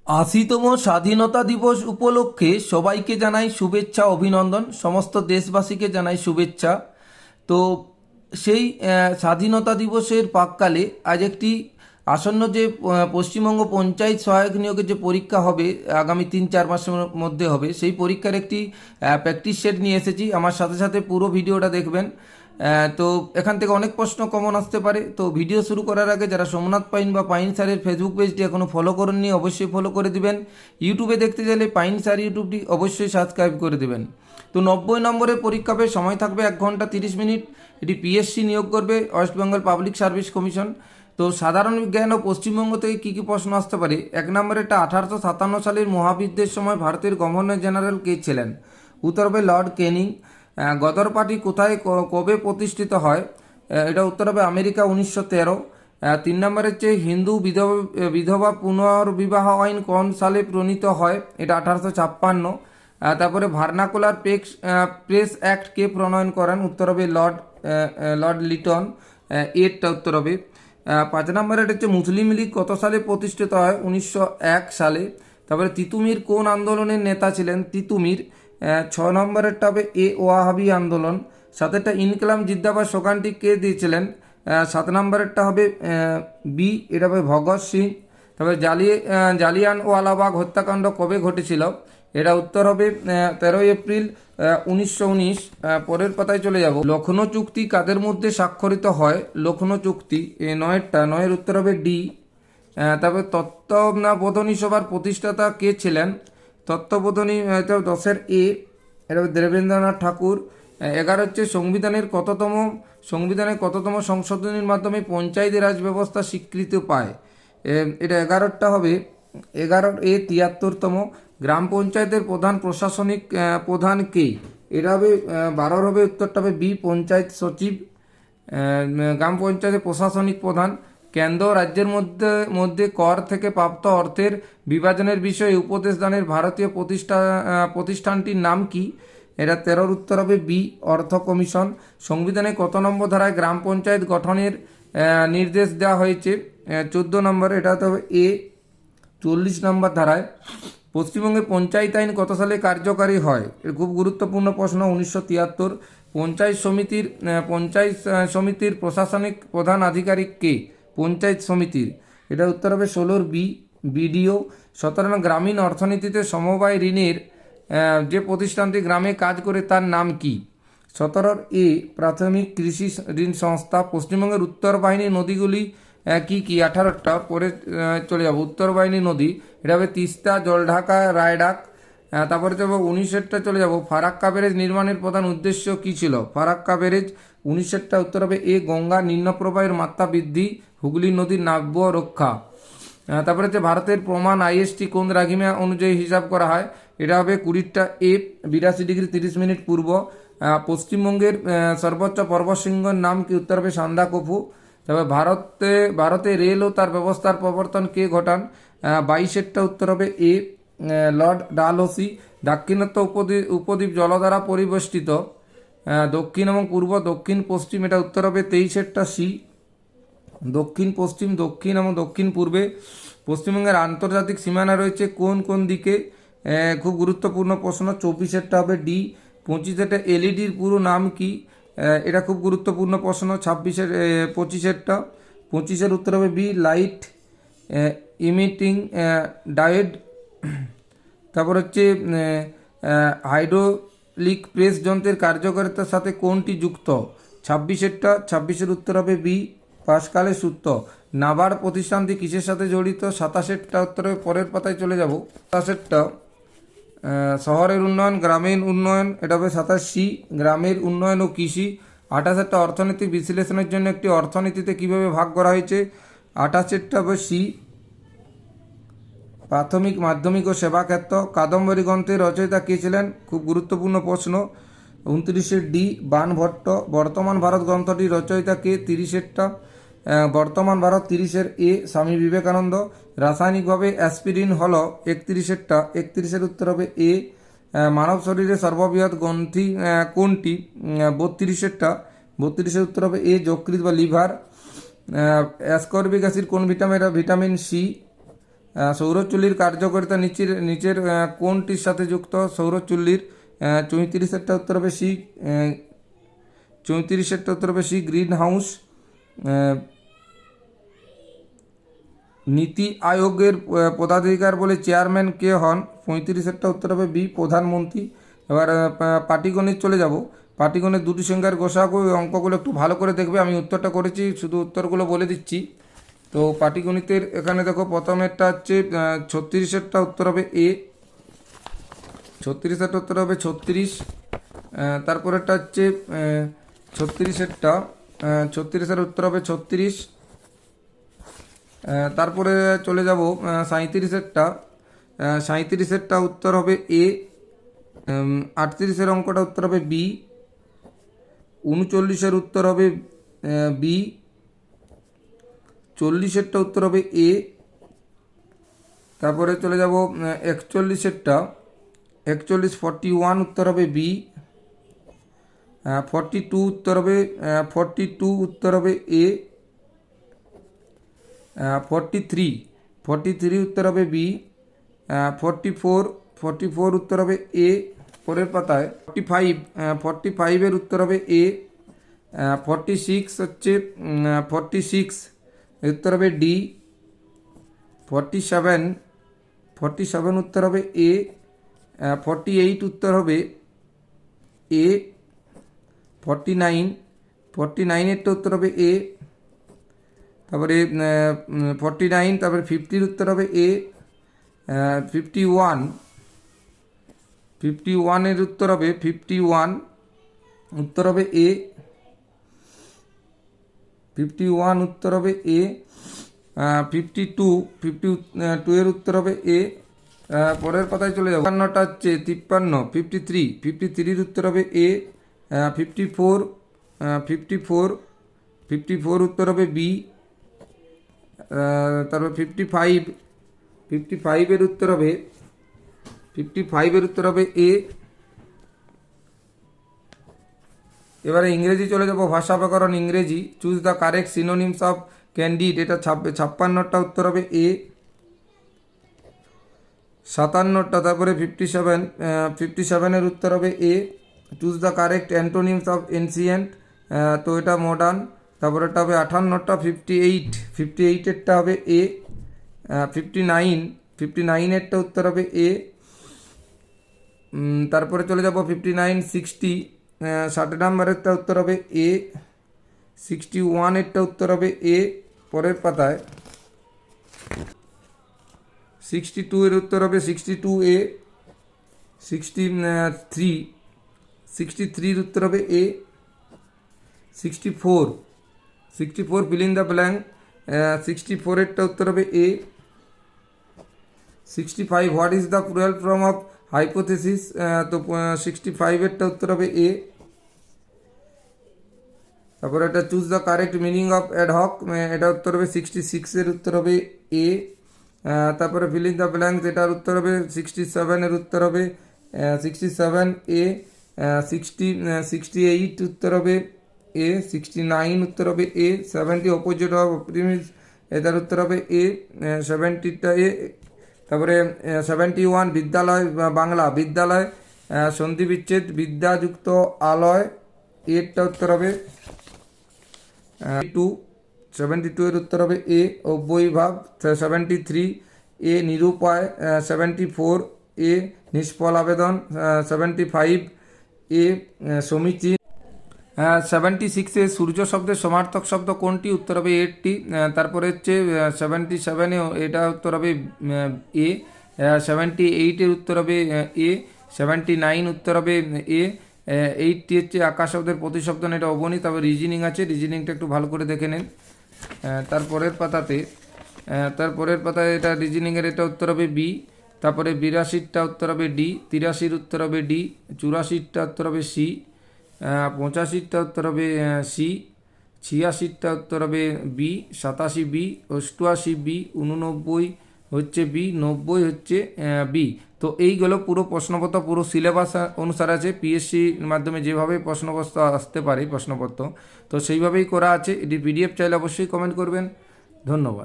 ৮০তম স্বাধীনতা দিবস উপলক্ষে সবাইকে জানাই শুভেচ্ছা অভিনন্দন, সমস্ত দেশবাসীকে জানাই শুভেচ্ছা। তো সেই স্বাধীনতা দিবসের প্রাক্কালে আজ একটি আসন্ন যে পশ্চিমবঙ্গ পঞ্চায়েত সহায়ক নিয়োগের যে পরীক্ষা হবে আগামী ৩-৪ মাসের মধ্যে হবে, সেই পরীক্ষার একটি প্র্যাকটিস সেট নিয়ে এসেছি। আমার সাথে সাথে পুরো ভিডিওটা দেখবেন। তো এখান থেকে অনেক প্রশ্ন কমন আসতে পারে। তো ভিডিও শুরু করার আগে যারা সোমনাথ পাইন বা পাইন স্যারের ফেসবুক পেজটি এখনও ফলো করেননি অবশ্যই ফলো করে দিবেন। ইউটিউবে দেখতে চাইলে পাইন স্যার ইউটিউবটি অবশ্যই সাবস্ক্রাইব করে দেবেন। তো ৯০ নম্বরের পরীক্ষা হবে, সময় থাকবে ১ ঘন্টা ৩০ মিনিট। এটি পিএসসি নিয়োগ করবে, West Bengal public service commission. তো সাধারণ বিজ্ঞান ও পশ্চিমবঙ্গ থেকে কী কী প্রশ্ন আসতে পারে। ১ নম্বরেরটা ১৮৫৭ সালের মহাবিদ্যের সময় ভারতের গভর্নর জেনারেল কে ছিলেন? উত্তর হবে লর্ড ক্যানিং। গদর পার্টি কোথায় কবে প্রতিষ্ঠিত হয়? এটা উত্তর হবে আমেরিকা, ১৯১৩। ৩ নম্বরের হচ্ছে হিন্দু বিধবা পুনর্বিবাহ আইন কোন সালে প্রণীত হয়? এটা ১৮৫৬। তারপরে ভার্নাকুলার প্রেস অ্যাক্ট কে প্রণয়ন করেন? উত্তর হবে লর্ড লিটন। এরটা উত্তর হবে। ৫ নম্বরের হচ্ছে মুসলিম লীগ কত সালে প্রতিষ্ঠিত হয়? ১৯০১ সালে। তারপরে তিতুমির কোন আন্দোলনের নেতা ছিলেন? তিতুমির। ৬ নম্বরেরটা হবে ওয়াহাবি আন্দোলন। ৭এরটা ইনকলাম জিন্দাবাদ স্লোগানটি কে দিয়েছিলেন? ৭ নম্বরেরটা হবে বি, এটা হবে ভগৎ সিং। তারপরে জালিয়ানওয়ালাবাগ হত্যাকাণ্ড কবে ঘটেছিল? এটা উত্তর হবে ১৩ এপ্রিল ১৯১৯। পরের পাতায় চলে যাব। লখনৌ চুক্তি কাদের মধ্যে স্বাক্ষরিত হয়? লখনৌ চুক্তি ৯এর উত্তর হবে ডি। তারপরে তত্ত্বাবধানী সভার প্রতিষ্ঠাতা কে ছিলেন? তত্ত্বাবধানী ১০ এ, এটা দেবেন্দ্রনাথ ঠাকুর। ১১ হচ্ছে সংবিধানের কততম সংশোধনীর মাধ্যমে পঞ্চায়েতি রাজ ব্যবস্থা স্বীকৃতি পায়? এটা ১১টা হবে ১১ এ ৭৩তম। গ্রাম পঞ্চায়েতের প্রধান প্রশাসনিক প্রধান কে? এটা হবে ১২ হবে উত্তরটা হবে বি, পঞ্চায়েত সচিব। গ্রাম পঞ্চায়েতের প্রশাসনিক প্রধান। কেন্দ্র রাজ্যের মধ্যে কর থেকে প্রাপ্ত অর্থের বিভাজনের বিষয়ে উপদেশ দানের ভারতীয় প্রতিষ্ঠানটির নাম কি? এটা ১৩ উত্তর হবে বি, অর্থ কমিশন। সংবিধানে কত নম্বর ধারায় গ্রাম পঞ্চায়েত গঠনের নির্দেশ দেওয়া হয়েছে? ১৪ নম্বর, এটা হবে এ, ৪০ নম্বর ধারায়। পশ্চিমবঙ্গে পঞ্চায়েত আইন কত সালে কার্যকারী হয়? এর খুব গুরুত্বপূর্ণ প্রশ্ন। ১৯৭৩। পঞ্চায়েত সমিতির প্রশাসনিক প্রধান আধিকারিক কে? পঞ্চায়েত সমিতির। এটা উত্তর হবে ১৬ বি, বিডিও। ১৭ গ্রামীণ অর্থনীতিতে সমবায় ঋণের যে প্রতিষ্ঠানটি গ্রামে কাজ করে তার নাম কি? ১৭ এ, প্রাথমিক কৃষি ঋণ সংস্থা। পশ্চিমবঙ্গের উত্তর বাহিনী নদীগুলি কি কি? ১৮টা। পরে চলে যাব। উত্তর বাহিনী নদী, এটা হবে তিস্তা, জলঢাকা, রায়ডাক। তারপরে যাব ১৯টা চলে যাব। ফারাক্কা ব্যারেজ নির্মাণের প্রধান উদ্দেশ্য কি ছিল? ফারাক্কা ব্যারেজ ১৯টা উত্তর হবে এ, গঙ্গা নিম্নপ্রবাহের মাত্রা বৃদ্ধি, হুগলি নদীর নাব্য রক্ষা। তারপরে হচ্ছে ভারতের প্রমাণ আইএসটি কোন দ্রাঘিমা অনুযায়ী হিসাব করা হয়? এটা হবে ২০টা এ, ৮২ ডিগ্রি ৩০ মিনিট পূর্ব। পশ্চিমবঙ্গের সর্বোচ্চ পর্বতশৃঙ্গের নাম কি? উত্তর হবে সান্দাকফু। তবে ভারতে রেল ও তার ব্যবস্থার প্রবর্তন কে ঘটান? ২২টা উত্তর হবে এ, লর্ড ডালহৌসি। দাক্ষিণাত্য উপদ্বীপ জল দ্বারা পরিবেষ্টিত। দক্ষিণ এবং পূর্ব, দক্ষিণ পশ্চিম, এটা উত্তর হবে ২৩টা সি, দক্ষিণ পশ্চিম, দক্ষিণ এবং দক্ষিণ পূর্বে। পশ্চিমবঙ্গের আন্তর্জাতিক সীমানা রয়েছে কোন কোন দিকে? খুব গুরুত্বপূর্ণ প্রশ্ন। ২৪টা হবে ডি। ২৫টা এলইডির পুরো নাম কি? এটা খুব গুরুত্বপূর্ণ প্রশ্ন। ২৫এর উত্তর হবে বি, লাইট ইমিটিং ডায়োড। তারপর হচ্ছে হাইড্রোলিক প্রেস যন্ত্রের কার্যকারিতার সাথে কোনটি যুক্ত? ২৬এর উত্তর হবে বি, পাস্কালের সূত্র। নাবার্ড প্রতিষ্ঠানটি কিসের সাথে জড়িত? ২৭টা উত্তরে পরের পাতায় চলে যাব। ২৭টা শহরের উন্নয়ন, গ্রামীণ উন্নয়ন, এটা হবে ২৭ সি, গ্রামের উন্নয়ন ও কৃষি। ২৮টা অর্থনৈতিক বিশ্লেষণের জন্য একটি অর্থনীতিতে কিভাবে ভাগ করা হয়েছে? ২৮টা হবে সি, প্রাথমিক, মাধ্যমিক ও সেবা ক্ষেত্র। কাদম্বরী গ্রন্থের রচয়িতা কে ছিলেন? খুব গুরুত্বপূর্ণ প্রশ্ন। ২৯ ডি, বাণভট্ট। বর্তমান ভারত গ্রন্থটির রচয়িতা কে? ৩০টা বর্তমান ভারত। ৩০ এ, স্বামী বিবেকানন্দ। রাসায়নিকভাবে অ্যাসপিরিন হল ৩১এর উত্তর হবে এ। মানব শরীরে সর্ববৃহৎ গ্রন্থি কোনটি? ৩২এর উত্তর হবে এ, যকৃৎ বা লিভার। অ্যাসকর্বিক অ্যাসিড কোন ভিটামিন? Vitamin C. সৌরচুল্লির কার্যকারিতা নিচের কোনটির সাথে যুক্ত? সৌরচুল্লির 34-এরটা উত্তর হবে সি। 34-এরটা উত্তর হবে সি, গ্রিন হাউস। নীতি আয়োগের পদাধিকার বলে চেয়ারম্যান কে হন? 35-এরটা উত্তর হবে বি, প্রধানমন্ত্রী। এবার পাটিগণিত চলে যাব। পাটিগণিত দুটি সংখ্যার গোসাগু, এই অঙ্কগুলো একটু ভালো করে দেখবে। আমি উত্তরটা করেছি, শুধু উত্তরগুলো বলে দিচ্ছি। তো পাটিগণিতের এখানে দেখো, প্রথমেরটা হচ্ছে 36-এরটা উত্তর হবে এ। 36-এরটা উত্তর হবে 36। তারপরেরটা হচ্ছে 36-এরটা 36-এর উত্তর হবে 36। তারপরে চলে যাব 37-এরটা। 37-এরটা উত্তর হবে এ। 38-এর অঙ্কটা উত্তর হবে বি। 39-এর উত্তর হবে বি। 40-এরটা উত্তর হবে এ। তারপরে চলে যাব 41-এরটা। 41 উত্তর হবে বি। 42 উত্তর হবে 42 উত্তর হবে এ। 43 উত্তর হবে বি। 44 উত্তর হবে এ। পরের পাতায় 45 এর উত্তর হবে এ। 46 হচ্ছে 46 উত্তর হবে ডি। 47 উত্তর হবে এ। 48 উত্তর হবে এ। 49-এরটা উত্তর হবে এ। তারপরে 49, তারপরে 50-র উত্তর হবে এ। 51-এর উত্তর হবে 51 উত্তর হবে এ। 51 উত্তর হবে এ। 52 এর উত্তর হবে এ। পরের পাতায় চলে যাব। 53টা হচ্ছে 53-এর উত্তর হবে এ। 54 উত্তর হবে বি। তারপর 55-এর উত্তর হবে 55-এর উত্তর হবে এ। এবারে ইংরেজি চলে যাব। ভাষা ব্যাকরণ ইংরেজি। Choose the correct synonyms of candid. এটা 56টা উত্তর হবে এ। 57টা, তারপরে 57-এর উত্তর হবে A. Choose the correct antonyms of ancient. তো এটা মডার্ন। তারপরে এটা হবে 58টা। 58-এরটা হবে এ। 59-এরটা উত্তর হবে এ। তারপরে চলে যাব 59-60, 60 নম্বরেরটা উত্তর হবে এ। 61-এরটা উত্তর হবে এ। পরের পাতায় 62-এর উত্তর হবে 62 এ। 63-এর উত্তর হবে এ। 64 ফিল ইন দ্য ব্ল্যাঙ্ক। 64-এরটা উত্তর হবে এ। 65 what is the plural form of hypothesis. তো 65-এরটা উত্তর হবে এ। তারপরে এটা choose the correct meaning of ad hoc. এটা উত্তর হবে 66-এর উত্তর হবে এ। তারপরে ফিল ইন দ্য ব্ল্যাঙ্ক, এটার উত্তর হবে 67-এর উত্তর হবে 67 এ। 68 উত্তর হবে এ। 69 উত্তর হবে এ। 70 অপোজিট অফ অপটিমিজ, এটার উত্তর হবে এ। 70টা এ। তারপরে 71 বিদ্যালয় বাংলা বিদ্যালয় সন্ধি বিচ্ছেদ বিদ্যাযুক্ত আলয়, এরটা উত্তর হবে 72 এর উত্তর হবে এ। অব্যয়ীভাব 73 এ। নিরুপায় 74 এ। নিষ্ফল আবেদন 75 এ। সমীচীন 76 এ। সূর্য শব্দের সমার্থক শব্দ কোনটি? উত্তর হবে 80। তারপরে হচ্ছে 77 এটা উত্তর হবে এ। 78-এর উত্তর হবে এ। 79 উত্তর হবে এ। 80 হচ্ছে আকাশ শব্দের প্রতিশব্দ, এটা অবনী। তবে রিজনিং আছে, রিজনিংটা একটু ভালো করে দেখে নেন। তারপরের পাতায় এটা রিজনিংয়ের, এটা উত্তর হবে বি। তারপরে 82টা উত্তর হবে ডি। 83-র উত্তর হবে ডি। 84টা উত্তর হবে সি। 85টা উত্তর হবে সি। 86টা উত্তর হবে বি। 87 বি। 88 বি। 89 হচ্ছে বি। 90 হচ্ছে বি। তো এইগুলো পুরো প্রশ্নপত্র, পুরো সিলেবাস অনুসারে আছে। পিএসসির মাধ্যমে যেভাবে প্রশ্নপত্র আসতে পারে প্রশ্নপত্র, তো সেইভাবেই করা আছে। এটি পিডিএফ চাইলে অবশ্যই কমেন্ট করবেন। ধন্যবাদ।